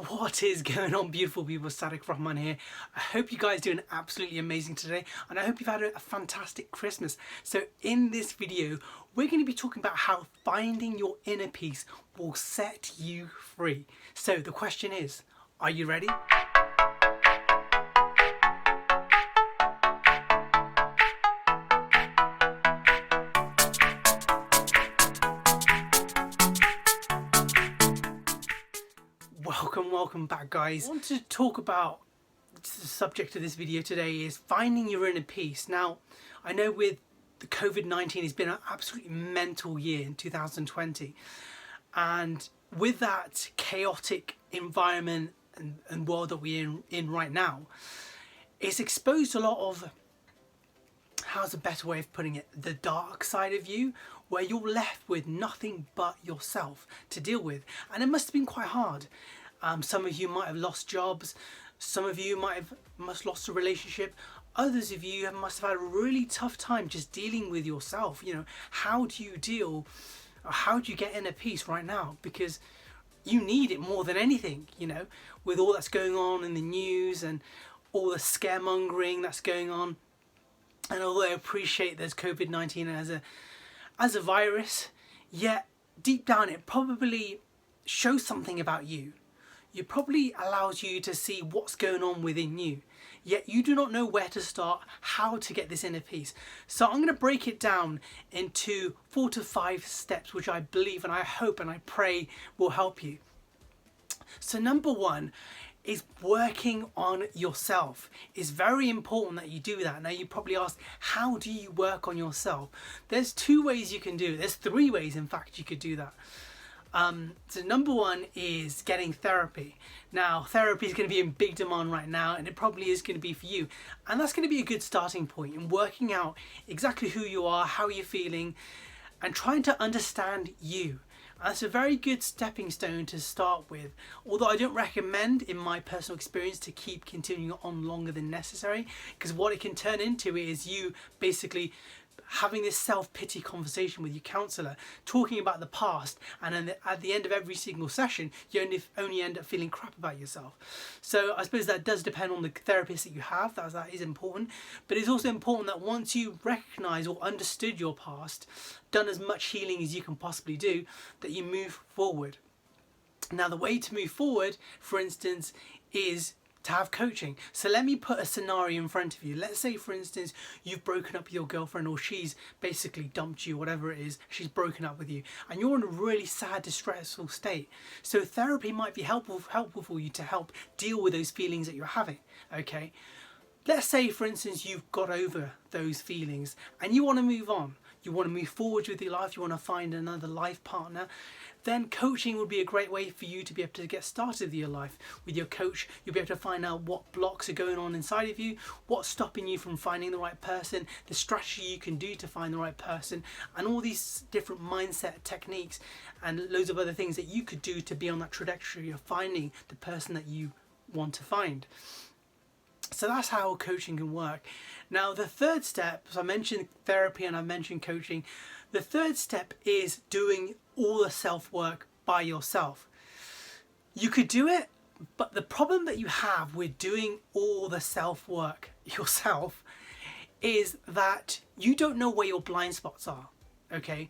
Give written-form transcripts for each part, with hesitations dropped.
What is going on, beautiful people? Sadeq Rahman here. I hope you guys are doing absolutely amazing today, and I hope you've had a fantastic Christmas. So in this video, we're going to be talking about how finding your inner peace will set you free. So the question is, are you ready? Welcome back, guys. I want to talk about the subject of this video today is finding your inner peace. Now, I know with the COVID-19, it's been an absolutely mental year in 2020. And with that chaotic environment and world that we're in right now, it's exposed a lot of, how's a better way of putting it, the dark side of you, where you're left with nothing but yourself to deal with. And it must have been quite hard. Some of you might have lost jobs, some of you must have lost a relationship, others of you must have had a really tough time just dealing with yourself. You know, how do you deal, or how do you get inner peace right now? Because you need it more than anything, you know, with all that's going on in the news and all the scaremongering that's going on. And although I appreciate there's COVID-19 as a virus, yet deep down it probably shows something about you. It probably allows you to see what's going on within you, yet you do not know where to start, how to get this inner peace. So I'm going to break it down into 4 to 5 steps, which I believe and I hope and I pray will help you. So number 1 is working on yourself. It's very important that you do that. Now you probably ask, how do you work on yourself? There's 2 ways you can do it. There's 3 ways, in fact, you could do that. So number 1 is getting therapy. Now therapy is going to be in big demand right now, and it probably is going to be for you. And that's going to be a good starting point in working out exactly who you are, how you're feeling, and trying to understand you. And that's a very good stepping stone to start with. Although I don't recommend, in my personal experience, to keep continuing on longer than necessary, because what it can turn into is you basically having this self-pity conversation with your counsellor, talking about the past, and then at the end of every single session you only end up feeling crap about yourself. So I suppose that does depend on the therapist that you have. That is important, but it's also important that once you recognise or understood your past, done as much healing as you can possibly do, that you move forward. Now the way to move forward, for instance, is to have coaching. So let me put a scenario in front of you. Let's say, for instance, you've broken up with your girlfriend, or she's basically dumped you, whatever it is, she's broken up with you, and you're in a really sad, distressful state. So therapy might be helpful for you to help deal with those feelings that you're having, okay? Let's say, for instance, you've got over those feelings and you want to move on. You want to move forward with your life, you want to find another life partner, then coaching would be a great way for you to be able to get started with your life. With your coach, you'll be able to find out what blocks are going on inside of you, what's stopping you from finding the right person, the strategy you can do to find the right person, and all these different mindset techniques and loads of other things that you could do to be on that trajectory of finding the person that you want to find. So that's how coaching can work. Now the third step, so I mentioned therapy and I mentioned coaching. The third step is doing all the self-work by yourself. You could do it, but the problem that you have with doing all the self-work yourself is that you don't know where your blind spots are, okay?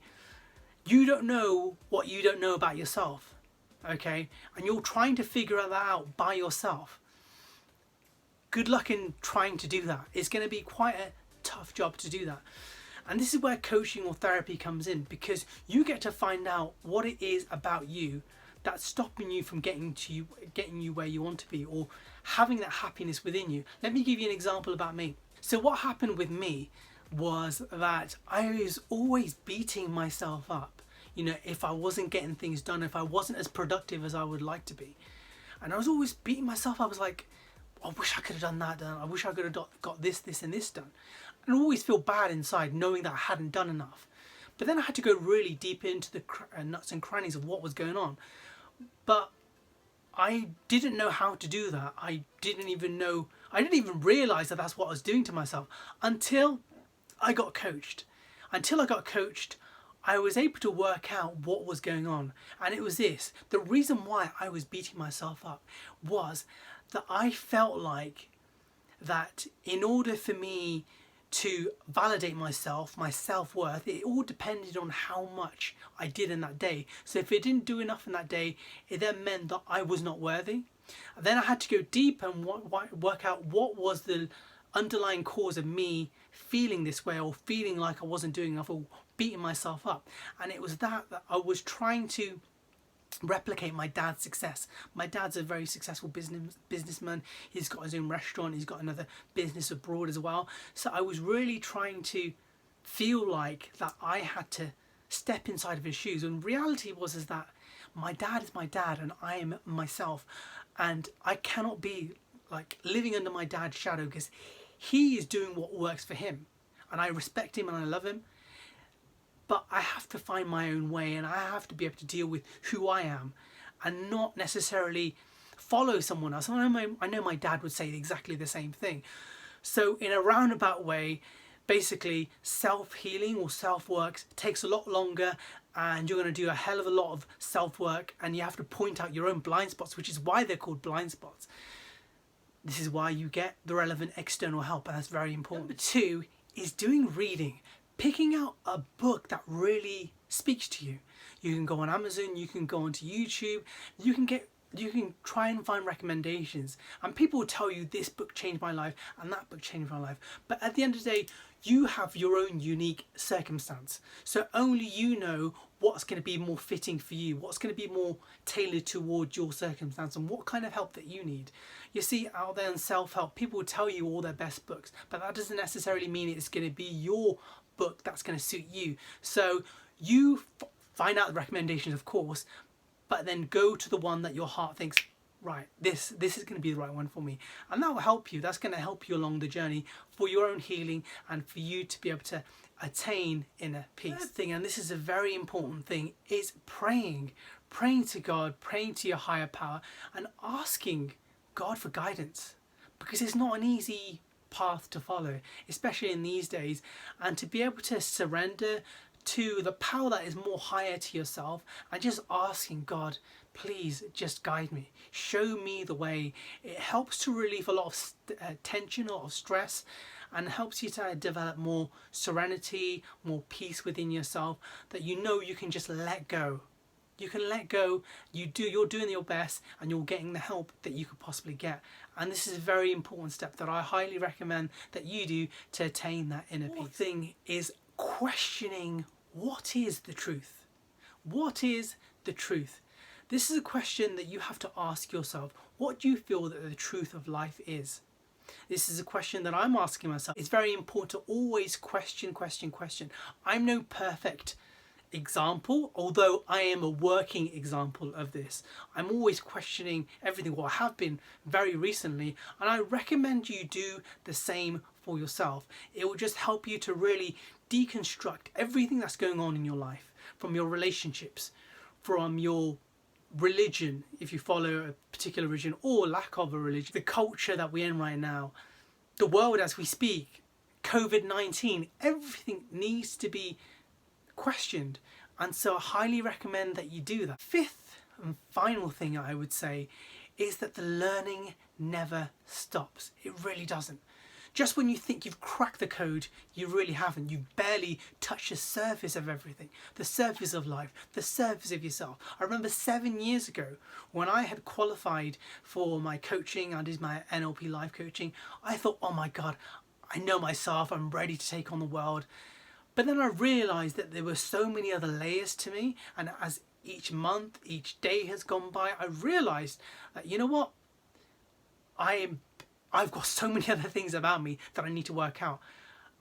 You don't know what you don't know about yourself, okay? And you're trying to figure that out by yourself. Good luck in trying to do that. It's going to be quite a tough job to do that. And this is where coaching or therapy comes in, because you get to find out what it is about you that's stopping you from getting you where you want to be, or having that happiness within you. Let me give you an example about me. So what happened with me was that I was always beating myself up, you know, if I wasn't getting things done, if I wasn't as productive as I would like to be. And I was always beating myself. I was like, I wish I could have done that done. I wish I could have got this and this done. And I always feel bad inside knowing that I hadn't done enough. But then I had to go really deep into the nuts and crannies of what was going on. But I didn't know how to do that. I didn't even realise that that's what I was doing to myself until I got coached. I was able to work out what was going on. And it was this. The reason why I was beating myself up was that I felt like that in order for me to validate myself, my self-worth, it all depended on how much I did in that day. So if it didn't do enough in that day, it then meant that I was not worthy. And then I had to go deep and work out what was the underlying cause of me feeling this way, or feeling like I wasn't doing enough, or beating myself up. And it was that I was trying to replicate my dad's success. My dad's a very successful businessman. He's got his own restaurant. He's got another business abroad as well. So I was really trying to feel like that I had to step inside of his shoes. And reality was is that my dad is my dad and I am myself. And I cannot be like living under my dad's shadow, because he is doing what works for him. And I respect him and I love him. But I have to find my own way, and I have to be able to deal with who I am and not necessarily follow someone else. I know my dad would say exactly the same thing. So in a roundabout way, basically self-healing or self-work takes a lot longer, and you're going to do a hell of a lot of self-work, and you have to point out your own blind spots, which is why they're called blind spots. This is why you get the relevant external help, and that's very important. Number 2 is doing reading. Picking out a book that really speaks to you. You can go on Amazon, you can go onto YouTube, you can try and find recommendations, and people will tell you this book changed my life and that book changed my life. But at the end of the day, you have your own unique circumstance. So only you know what's going to be more fitting for you, what's going to be more tailored towards your circumstance, and what kind of help that you need. You see, out there in self-help, people will tell you all their best books, but that doesn't necessarily mean it's going to be your book that's going to suit you. So you find out the recommendations, of course, but then go to the one that your heart thinks, right, this is going to be the right one for me. And that will help you. That's going to help you along the journey for your own healing and for you to be able to attain inner peace. Third thing, and this is a very important thing, is praying to God, praying to your higher power, and asking God for guidance, because it's not an easy path to follow, especially in these days. And to be able to surrender to the power that is more higher to yourself, and just asking God, please just guide me, show me the way. It helps to relieve a lot of tension, a lot of stress, and helps you to develop more serenity, more peace within yourself, that you know you can just let go. You can let go, you're doing your best, and you're getting the help that you could possibly get. And this is a very important step that I highly recommend that you do to attain that inner peace. The thing is questioning, what is the truth? What is the truth? This is a question that you have to ask yourself. What do you feel that the truth of life is? This is a question that I'm asking myself. It's very important to always question. I'm no perfect example, although I am a working example of this. I'm always questioning everything, what I have been very recently, and I recommend you do the same for yourself. It will just help you to really deconstruct everything that's going on in your life, from your relationships, from your religion, if you follow a particular religion or lack of a religion, the culture that we're in right now, the world as we speak, COVID-19, everything needs to be questioned. And so I highly recommend that you do that. Fifth and final thing I would say is that the learning never stops. It really doesn't. Just when you think you've cracked the code, you really haven't. You've barely touched the surface of everything, the surface of life, the surface of yourself. I remember 7 years ago when I had qualified for my coaching, I did my NLP life coaching, I thought, oh my God, I know myself, I'm ready to take on the world. But then I realised that there were so many other layers to me, and as each month, each day has gone by, I realised that, you know what, I've got so many other things about me that I need to work out.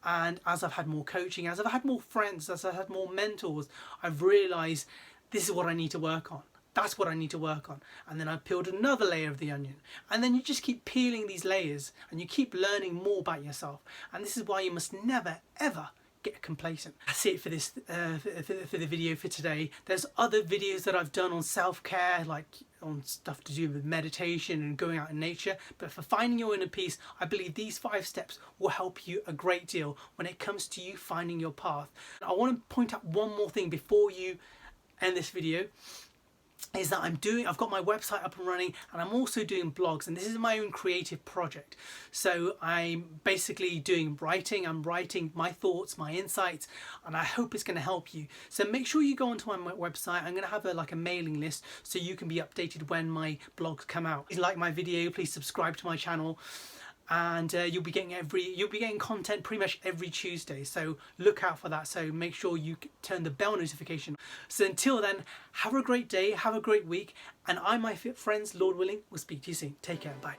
And as I've had more coaching, as I've had more friends, as I've had more mentors, I've realised this is what I need to work on. That's what I need to work on. And then I peeled another layer of the onion. And then you just keep peeling these layers and you keep learning more about yourself. And this is why you must never, ever get complacent. That's it for this for the video for today. There's other videos that I've done on self-care, like on stuff to do with meditation and going out in nature. But for finding your inner peace, I believe these 5 steps will help you a great deal when it comes to you finding your path. I want to point out one more thing before you end this video, is that I've got my website up and running, and I'm also doing blogs, and this is my own creative project. So I'm basically doing writing. I'm writing my thoughts, my insights, and I hope it's going to help you. So make sure you go onto my website. I'm going to have a mailing list so you can be updated when my blogs come out. If you like my video, please subscribe to my channel, and you'll be getting content pretty much every Tuesday, so look out for that. So make sure you turn the bell notification. So until then, have a great day, have a great week, and I, my fit friends, Lord willing, will speak to you soon. Take care, bye.